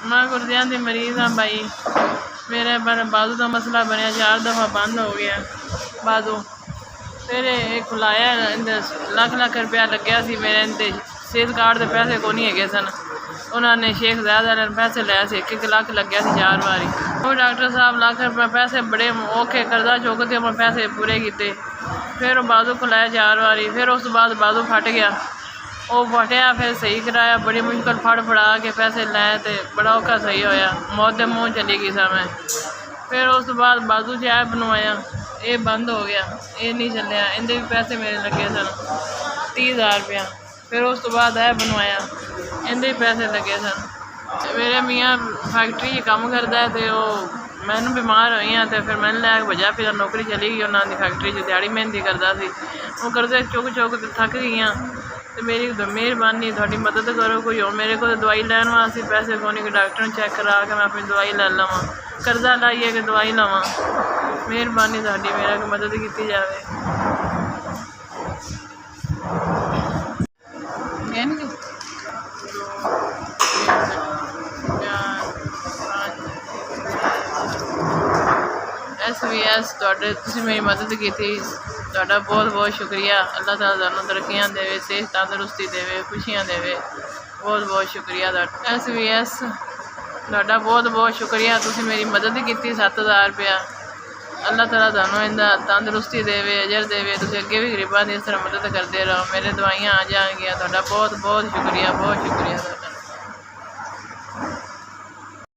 मैं गुर्दियां दी मरीज़ हाँ भाई। मेरे बाजू का मसला बनया, 4 दफ़ा बंद हो गया बाजू। फिर खुलाया, लाख लाख रुपया लग्या सी मेरे इनते। सेहत कार्ड के पैसे को नहीं है सन। उन्होंने शेख ज़ैद वाले पैसे लाए थे, 1 लाख लग्या सी 4 बारी। वो डॉक्टर साहब लाख रुपये पैसे बड़े औखे कर्जा चुक के मैं पैसे पूरे किए। फिर बाजू खुलाया 4 बारी। फिर उस बाद बाजू फट गया। वो फटिया, फिर सही कराया, बड़ी मुश्किल फड़ फड़ा के पैसे लाए तो बड़ा औखा सही होया। मौत के मुँह चली गई सा मैं। फिर उस बाद बाजू चाय बनवाया, ये बंद हो गया, ये नहीं चलिया। इनके भी पैसे मेरे लगे सन 30,000 रुपया। फिर उस तो बाद है बनवाया, इनके भी पैसे लगे सन। मेरे मियाँ फैक्ट्री काम करता है तो मैनू बीमार हुई हाँ तो फिर मैंने लैके भजा, फिर नौकरी चली गई उन्होंने फैक्ट्री दिहाड़ी मेहनती करता सी। वो करते चुक चुक थक गई हाँ। तो मेरी मेहरबानी थोड़ी मदद करो कोई हो। मेरे को दवाई लैन वास्ते पैसे को नहीं कि डॉक्टर ने चेक करा के मैं अपनी दवाई लै लवां, कर्जा लाइए कि दवाई लवां। मेहरबानी थोड़ी मेरा कि मदद की जाए। SVS तुसीं मेरी मदद की, बहुत बहुत शुक्रिया। अल्लाह ताला तुहानूं तरक्कियां देवे, सेहत तंदुरुस्ती देवे, खुशियां देवे। बहुत बहुत शुक्रिया SVS तुहाडा बहुत बहुत शुक्रिया। तुसीं मेरी मदद की 7,000 रुपया। अल्लाह ताला तुहानूं इंदा तंदुरुस्ती देवे, अजर देवे। तुसीं अगे भी गरीबां दी इस तरह मदद करते रहो। मेरे दवाइयां आ जाएंगियां। तुहाडा बहुत बहुत शुक्रिया, बहुत शुक्रिया तुहाडा।